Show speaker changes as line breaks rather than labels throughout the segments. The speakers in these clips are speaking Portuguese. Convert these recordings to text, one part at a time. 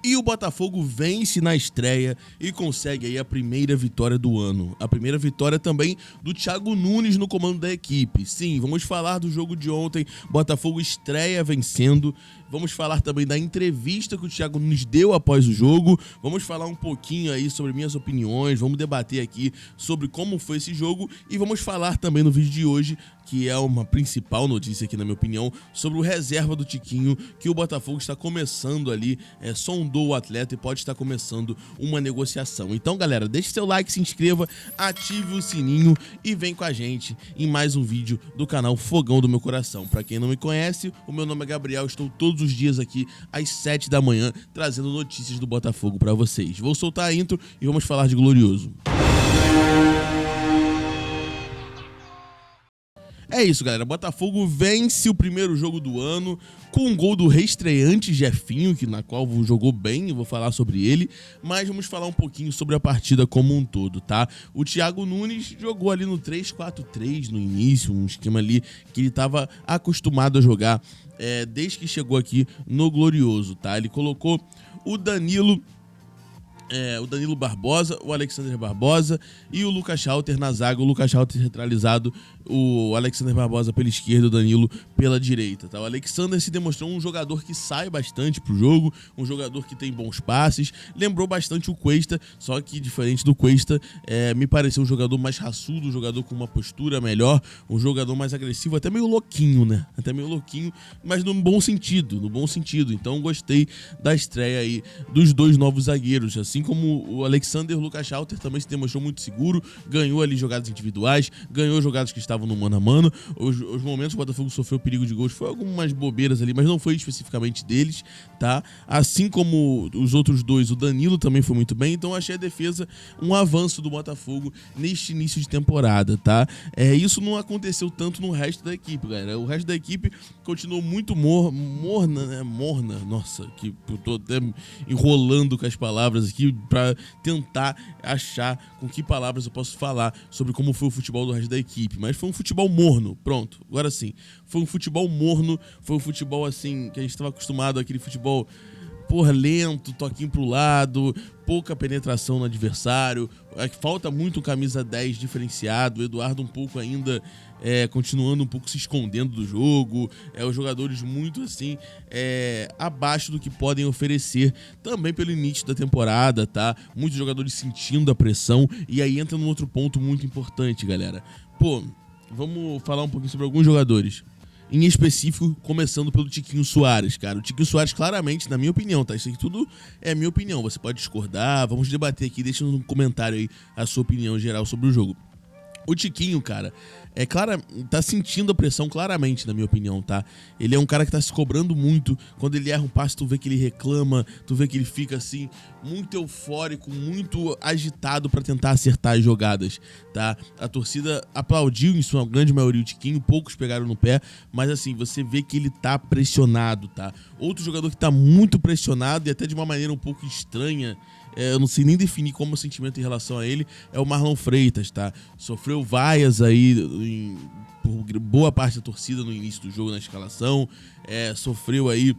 E o Botafogo vence na estreia e consegue aí a primeira vitória do ano. A primeira vitória também do Thiago Nunes no comando da equipe. Sim, vamos falar do jogo de ontem. Botafogo estreia vencendo. Vamos falar também da entrevista que o Thiago Nunes deu após o jogo. Vamos falar um pouquinho aí sobre minhas opiniões. Vamos debater aqui sobre como foi esse jogo. E vamos falar também no vídeo de hoje, que é uma principal notícia aqui na minha opinião, sobre o reserva do Tiquinho, que o Botafogo está começando ali, sondou o atleta e pode estar começando uma negociação. Então, galera, deixe seu like, se inscreva, ative o sininho e vem com a gente em mais um vídeo do canal Fogão do Meu Coração. Para quem não me conhece, o meu nome é Gabriel, estou todos os dias aqui às 7 da manhã trazendo notícias do Botafogo para vocês. Vou soltar a intro e vamos falar de Glorioso. É isso, galera. Botafogo vence o primeiro jogo do ano com um gol do reestreante Jefinho, na qual jogou bem, eu vou falar sobre ele, mas vamos falar um pouquinho sobre a partida como um todo, tá? O Thiago Nunes jogou ali no 3-4-3 no início, um esquema ali que ele estava acostumado a jogar desde que chegou aqui no Glorioso, tá? Ele colocou o Danilo Barbosa, o Alexander Barbosa e o Lucas Schalter na zaga. O Lucas Schalter centralizado, o Alexander Barbosa pela esquerda, o Danilo pela direita, tá? O Alexander se demonstrou um jogador que sai bastante pro jogo, um jogador que tem bons passes, lembrou bastante o Cuesta, só que diferente do Cuesta, me pareceu um jogador mais raçudo, um jogador com uma postura melhor, um jogador mais agressivo, até meio louquinho, né? Até meio louquinho, mas no bom sentido, Então gostei da estreia aí dos dois novos zagueiros, assim como o Alexander. O Lucas Schalter também se demonstrou muito seguro, ganhou ali jogadas individuais, ganhou jogadas que estavam no mano a mano. Os momentos que o Botafogo sofreu perigo de gols foi algumas bobeiras ali, mas não foi especificamente deles, tá? Assim como os outros dois, o Danilo também foi muito bem, então achei a defesa um avanço do Botafogo neste início de temporada, tá? Isso não aconteceu tanto no resto da equipe, galera. O resto da equipe continuou muito morna, né? Morna, nossa, que eu tô até enrolando com as palavras aqui para tentar achar com que palavras eu posso falar sobre como foi o futebol do resto da equipe, mas foi um futebol morno, pronto, agora sim, foi um futebol morno, foi um futebol assim, que a gente estava acostumado, aquele futebol lento, toquinho pro lado, pouca penetração no adversário, falta muito camisa 10 diferenciado, o Eduardo um pouco ainda continuando um pouco se escondendo do jogo, os jogadores muito assim, abaixo do que podem oferecer, também pelo início da temporada, tá? Muitos jogadores sentindo a pressão, e aí entra num outro ponto muito importante, galera. Vamos falar um pouquinho sobre alguns jogadores. Em específico, começando pelo Tiquinho Soares, cara. O Tiquinho Soares, claramente, na minha opinião, tá? Isso aqui tudo é minha opinião. Você pode discordar, vamos debater aqui. Deixa no comentário aí a sua opinião geral sobre o jogo. O Tiquinho, cara, tá sentindo a pressão claramente, na minha opinião, tá? Ele é um cara que tá se cobrando muito. Quando ele erra um passe, tu vê que ele reclama, tu vê que ele fica assim, muito eufórico, muito agitado pra tentar acertar as jogadas, tá? A torcida aplaudiu em sua grande maioria o Tiquinho, poucos pegaram no pé, mas assim, você vê que ele tá pressionado, tá? Outro jogador que tá muito pressionado e até de uma maneira um pouco estranha, eu não sei nem definir como é o sentimento em relação a ele, é o Marlon Freitas, tá? Sofreu vaias aí por boa parte da torcida no início do jogo, na escalação, sofreu aí,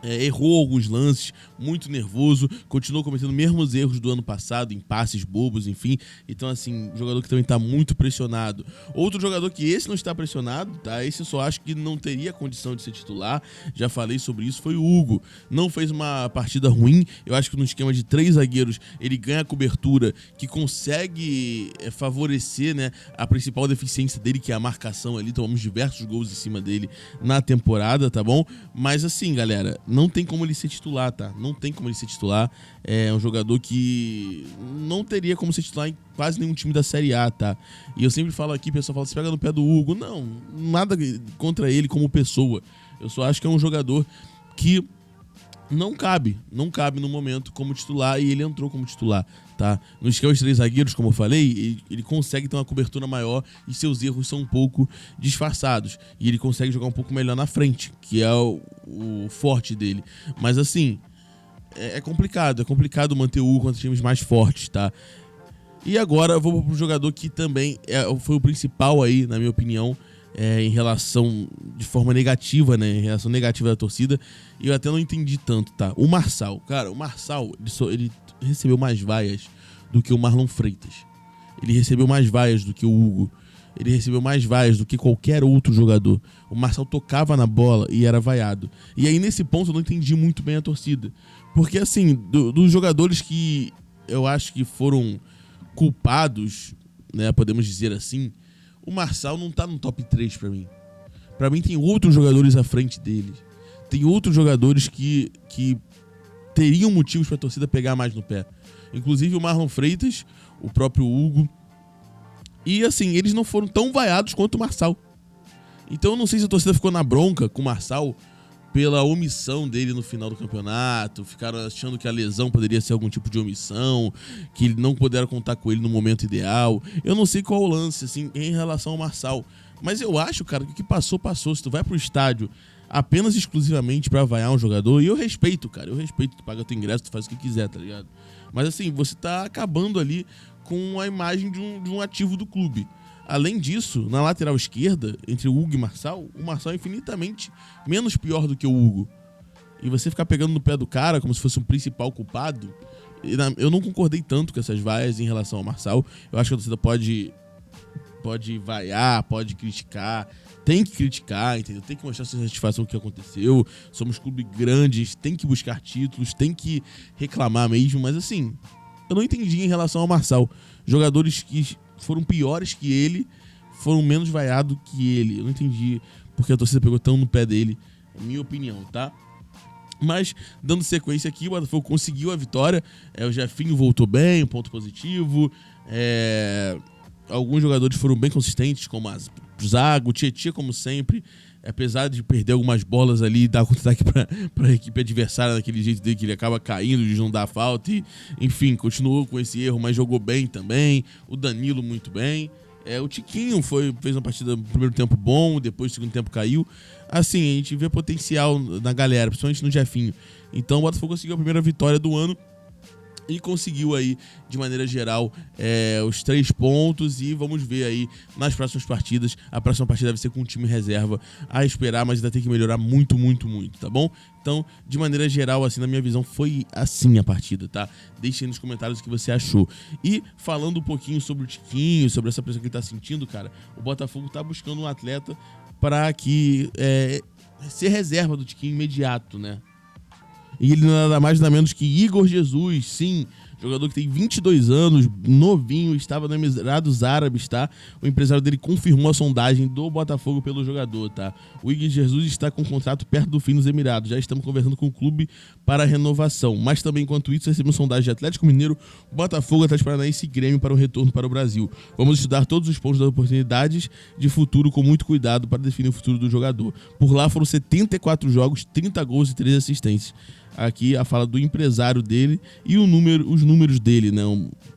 errou alguns lances, muito nervoso, continuou cometendo os mesmos erros do ano passado, em passes bobos, enfim. Então, assim, jogador que também tá muito pressionado. Outro jogador que esse não está pressionado, tá? Esse eu só acho que não teria condição de ser titular, já falei sobre isso, foi o Hugo. Não fez uma partida ruim, eu acho que no esquema de 3 zagueiros ele ganha a cobertura que consegue favorecer, né, a principal deficiência dele, que é a marcação ali. Tomamos diversos gols em cima dele na temporada, tá bom? Mas assim, galera, não tem como ele ser titular, tá? Não tem como ele ser titular. É um jogador que não teria como ser titular em quase nenhum time da Série A, tá? E eu sempre falo aqui, o pessoal fala, você pega no pé do Hugo. Não, nada contra ele como pessoa. Eu só acho que é um jogador que não cabe no momento como titular, e ele entrou como titular, tá? No esquema de 3 zagueiros, como eu falei, ele consegue ter uma cobertura maior e seus erros são um pouco disfarçados, e ele consegue jogar um pouco melhor na frente, que é o forte dele. Mas assim, é complicado manter o Hugo contra times mais fortes, tá? E agora eu vou pro jogador que também foi o principal aí, na minha opinião, em relação de forma negativa, né? Em relação negativa da torcida. E eu até não entendi tanto, tá? O Marçal, cara, ele recebeu mais vaias do que o Marlon Freitas. Ele recebeu mais vaias do que o Hugo. Ele recebeu mais vaias do que qualquer outro jogador. O Marçal tocava na bola e era vaiado. E aí, nesse ponto, eu não entendi muito bem a torcida. Porque, assim, dos jogadores que eu acho que foram culpados, né, podemos dizer assim, o Marçal não tá no top 3 pra mim. Pra mim, tem outros jogadores à frente dele. Tem outros jogadores que teriam motivos pra torcida pegar mais no pé. Inclusive o Marlon Freitas, o próprio Hugo. E assim, eles não foram tão vaiados quanto o Marçal. Então eu não sei se a torcida ficou na bronca com o Marçal pela omissão dele no final do campeonato. Ficaram achando que a lesão poderia ser algum tipo de omissão, que não puderam contar com ele no momento ideal. Eu não sei qual o lance, assim, em relação ao Marçal. Mas eu acho, cara, que o que passou, passou. Se tu vai pro estádio apenas exclusivamente pra vaiar um jogador, e eu respeito, cara, tu paga teu ingresso, tu faz o que quiser, tá ligado? Mas assim, você tá acabando ali com a imagem de um ativo do clube. Além disso, na lateral esquerda, entre o Hugo e o Marçal é infinitamente menos pior do que o Hugo. E você ficar pegando no pé do cara como se fosse um principal culpado, eu não concordei tanto com essas vaias em relação ao Marçal. Eu acho que a torcida pode vaiar, pode criticar, tem que criticar, entendeu? Tem que mostrar sua satisfação com o que aconteceu. Somos clubes grandes, tem que buscar títulos, tem que reclamar mesmo, mas assim, eu não entendi em relação ao Marçal. Jogadores que foram piores que ele foram menos vaiados que ele. Eu não entendi porque a torcida pegou tão no pé dele, é minha opinião, tá? Mas, dando sequência aqui, o Botafogo conseguiu a vitória. O Jefinho voltou bem, um ponto positivo. Alguns jogadores foram bem consistentes, como o Zago, o Tietchan, como sempre. Apesar de perder algumas bolas ali e dar contra-ataque para a equipe adversária daquele jeito dele, que ele acaba caindo de não dar falta. E, enfim, continuou com esse erro, mas jogou bem também. O Danilo muito bem. O Tiquinho fez uma partida no primeiro tempo bom, depois no segundo tempo caiu. Assim, a gente vê potencial na galera, principalmente no Jefinho. Então o Botafogo conseguiu a primeira vitória do ano e conseguiu aí, de maneira geral, os 3 pontos. E vamos ver aí nas próximas partidas. A próxima partida deve ser com um time reserva a esperar, mas ainda tem que melhorar muito, muito, muito, tá bom? Então, de maneira geral, assim, na minha visão, foi assim a partida, tá? Deixe aí nos comentários o que você achou. E falando um pouquinho sobre o Tiquinho, sobre essa pressão que ele tá sentindo, cara, o Botafogo tá buscando um atleta para que ser reserva do Tiquinho imediato, né? E ele nada mais nada menos que Igor Jesus, sim, jogador que tem 22 anos, novinho, estava no Emirados Árabes, tá? O empresário dele confirmou a sondagem do Botafogo pelo jogador, tá? O Igor Jesus está com um contrato perto do fim nos Emirados, já estamos conversando com o clube para a renovação. Mas também, enquanto isso, recebemos sondagem de Atlético Mineiro, Botafogo, Atlético Paranaense e Grêmio para o retorno para o Brasil. Vamos estudar todos os pontos das oportunidades de futuro com muito cuidado para definir o futuro do jogador. Por lá foram 74 jogos, 30 gols e 3 assistências. Aqui a fala do empresário dele e os números dele, né?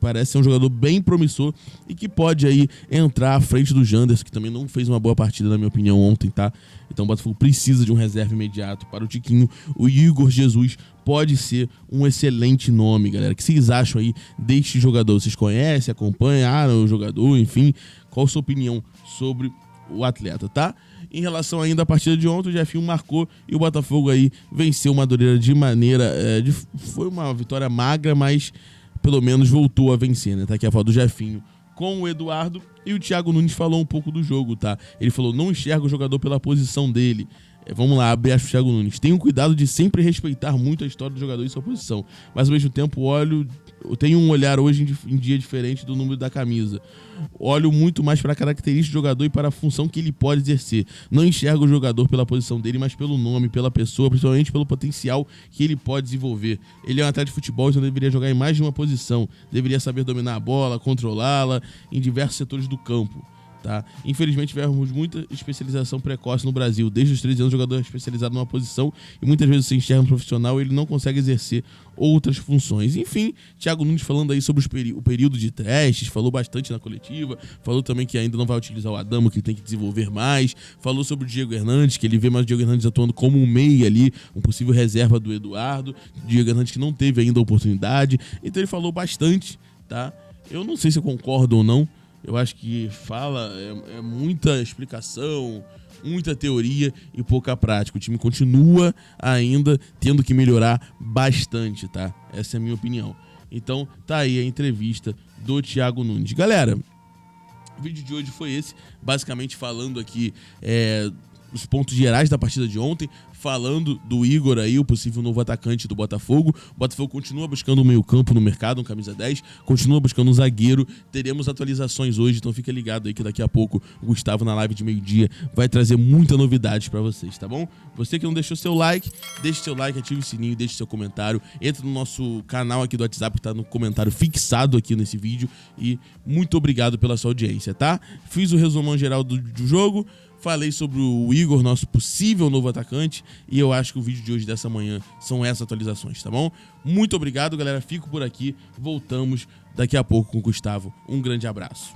Parece ser um jogador bem promissor e que pode aí entrar à frente do Janderson, que também não fez uma boa partida, na minha opinião, ontem, tá? Então o Botafogo precisa de um reserva imediato para o Tiquinho. O Igor Jesus pode ser um excelente nome, galera. O que vocês acham aí deste jogador? Vocês conhecem, acompanharam o jogador, enfim? Qual a sua opinião sobre o atleta, tá? Em relação ainda à partida de ontem, o Jefinho marcou e o Botafogo aí venceu o Madureira de maneira... foi uma vitória magra, mas pelo menos voltou a vencer, né? Tá aqui a foto do Jefinho com o Eduardo, e o Thiago Nunes falou um pouco do jogo, tá? Ele falou, não enxerga o jogador pela posição dele. Vamos lá, abre aspas, Thiago Nunes. Tenho cuidado de sempre respeitar muito a história do jogador e sua posição, mas ao mesmo tempo eu tenho um olhar hoje em dia diferente do número da camisa. Olho muito mais para a característica do jogador e para a função que ele pode exercer. Não enxergo o jogador pela posição dele, mas pelo nome, pela pessoa, principalmente pelo potencial que ele pode desenvolver. Ele é um atleta de futebol, então deveria jogar em mais de uma posição. Deveria saber dominar a bola, controlá-la em diversos setores do campo. Tá? Infelizmente tivemos muita especialização precoce no Brasil. Desde os 13 anos o jogador é especializado numa posição e muitas vezes você enxerga um profissional e ele não consegue exercer outras funções. Enfim, Thiago Nunes falando aí sobre o período de testes, falou bastante na coletiva, falou também que ainda não vai utilizar o Adamo, que ele tem que desenvolver mais, falou sobre o Diego Hernandes, que ele vê mais o Diego Hernandes atuando como um meia ali, um possível reserva do Eduardo, Diego Hernandes que não teve ainda a oportunidade, então ele falou bastante, tá? Eu não sei se eu concordo ou não. Eu acho que é muita explicação, muita teoria e pouca prática. O time continua ainda tendo que melhorar bastante, tá? Essa é a minha opinião. Então, tá aí a entrevista do Thiago Nunes. Galera, o vídeo de hoje foi esse, basicamente falando aqui os pontos gerais da partida de ontem, falando do Igor aí, o possível novo atacante do Botafogo. O Botafogo continua buscando um meio-campo no mercado, um camisa 10, continua buscando um zagueiro. Teremos atualizações hoje, então fica ligado aí que daqui a pouco o Gustavo na live de meio-dia vai trazer muita novidade pra vocês, tá bom? Você que não deixou seu like, deixe seu like, ative o sininho, deixe seu comentário, entra no nosso canal aqui do WhatsApp que tá no comentário fixado aqui nesse vídeo e muito obrigado pela sua audiência, tá? Fiz o resumão geral do jogo, falei sobre o Igor, nosso possível novo atacante, e eu acho que o vídeo de hoje dessa manhã são essas atualizações, tá bom? Muito obrigado, galera. Fico por aqui. Voltamos daqui a pouco com o Gustavo. Um grande abraço.